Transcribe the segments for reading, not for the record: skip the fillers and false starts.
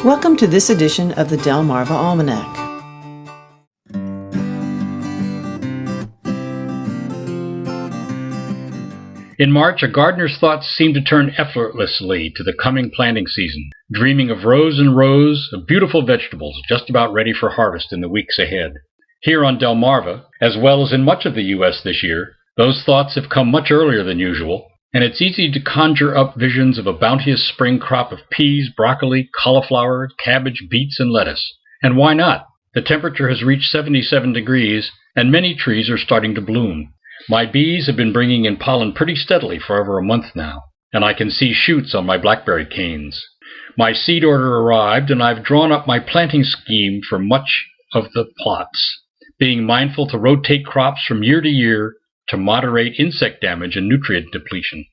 Welcome to this edition of the Delmarva Almanac. In March, a gardener's thoughts seem to turn effortlessly to the coming planting season, dreaming of rows and rows of beautiful vegetables just about ready for harvest in the weeks ahead. Here on Delmarva, as well as in much of the U.S. this year, those thoughts have come much earlier than usual, and it's easy to conjure up visions of a bounteous spring crop of peas, broccoli, cauliflower, cabbage, beets, and lettuce. And why not? The temperature has reached 77 degrees, and many trees are starting to bloom. My bees have been bringing in pollen pretty steadily for over a month now, and I can see shoots on my blackberry canes. My seed order arrived, and I've drawn up my planting scheme for much of the plots, being mindful to rotate crops from year to year to moderate insect damage and nutrient depletion.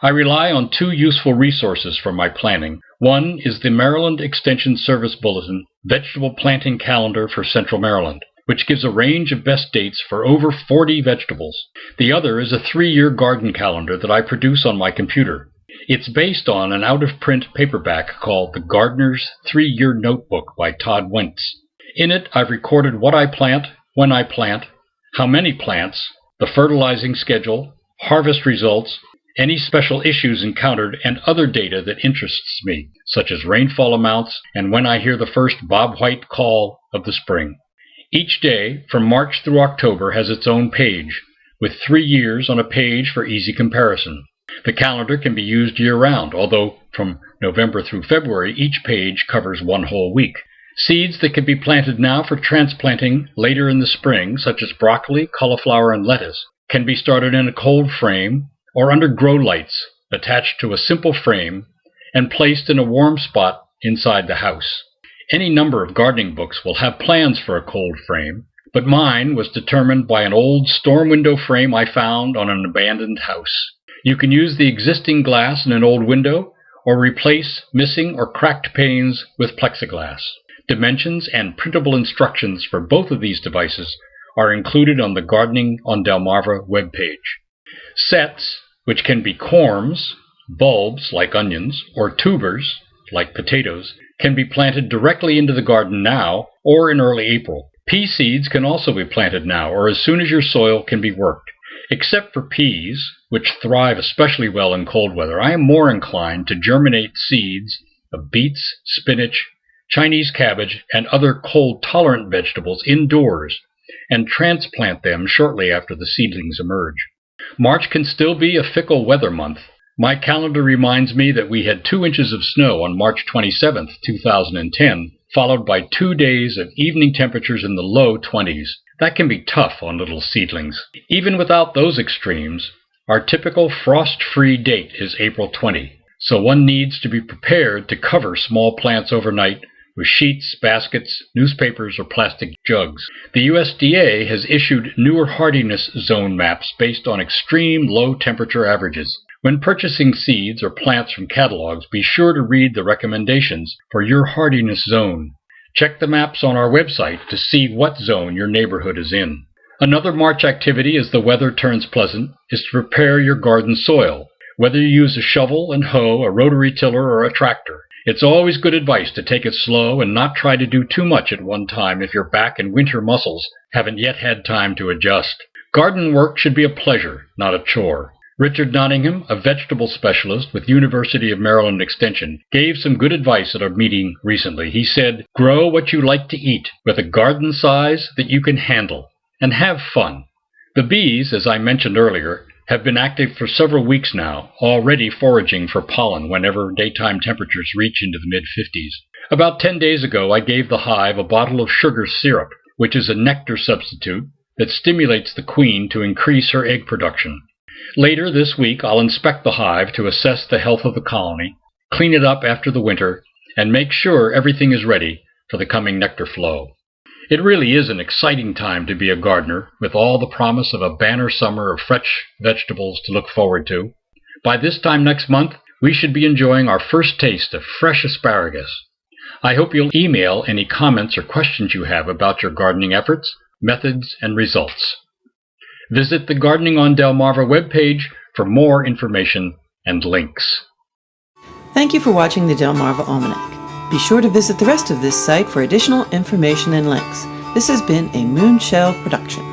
I rely on two useful resources for my planning. One is the Maryland Extension Service Bulletin Vegetable Planting Calendar for Central Maryland, which gives a range of best dates for over 40 vegetables. The other is a 3-year garden calendar that I produce on my computer. It's based on an out-of-print paperback called The Gardener's 3-Year Notebook by Todd Wentz. In it, I've recorded what I plant, when I plant, how many plants, the fertilizing schedule, harvest results, any special issues encountered, and other data that interests me, such as rainfall amounts and when I hear the first Bob White call of the spring. Each day, from March through October, has its own page, with 3 years on a page for easy comparison. The calendar can be used year-round, although from November through February, each page covers one whole week. Seeds that can be planted now for transplanting later in the spring, such as broccoli, cauliflower, and lettuce, can be started in a cold frame or under grow lights attached to a simple frame and placed in a warm spot inside the house. Any number of gardening books will have plans for a cold frame, but mine was determined by an old storm window frame I found on an abandoned house. You can use the existing glass in an old window or replace missing or cracked panes with plexiglass. Dimensions and printable instructions for both of these devices are included on the Gardening on Delmarva webpage. Sets, which can be corms, bulbs like onions, or tubers like potatoes, can be planted directly into the garden now or in early April. Pea seeds can also be planted now or as soon as your soil can be worked. Except for peas, which thrive especially well in cold weather, I am more inclined to germinate seeds of beets, spinach, Chinese cabbage, and other cold-tolerant vegetables indoors and transplant them shortly after the seedlings emerge. March can still be a fickle weather month. My calendar reminds me that we had 2 inches of snow on March 27, 2010, followed by 2 days of evening temperatures in the low 20s. That can be tough on little seedlings. Even without those extremes, our typical frost-free date is April 20, so one needs to be prepared to cover small plants overnight with sheets, baskets, newspapers, or plastic jugs. The USDA has issued newer hardiness zone maps based on extreme low temperature averages. When purchasing seeds or plants from catalogs, be sure to read the recommendations for your hardiness zone. Check the maps on our website to see what zone your neighborhood is in. Another March activity as the weather turns pleasant is to prepare your garden soil, whether you use a shovel and hoe, a rotary tiller, or a tractor. It's always good advice to take it slow and not try to do too much at one time if your back and winter muscles haven't yet had time to adjust. Garden work should be a pleasure, not a chore. Richard Nottingham, a vegetable specialist with University of Maryland Extension, gave some good advice at our meeting recently. He said, "Grow what you like to eat with a garden size that you can handle, and have fun." The bees, as I mentioned earlier, have been active for several weeks now, already foraging for pollen whenever daytime temperatures reach into the mid-50s. About 10 days ago, I gave the hive a bottle of sugar syrup, which is a nectar substitute that stimulates the queen to increase her egg production. Later this week, I'll inspect the hive to assess the health of the colony, clean it up after the winter, and make sure everything is ready for the coming nectar flow. It really is an exciting time to be a gardener, with all the promise of a banner summer of fresh vegetables to look forward to. By this time next month, we should be enjoying our first taste of fresh asparagus. I hope you'll email any comments or questions you have about your gardening efforts, methods, and results. Visit the Gardening on Delmarva webpage for more information and links. Thank you for watching the Delmarva Almanac. Be sure to visit the rest of this site for additional information and links. This has been a Moonshell production.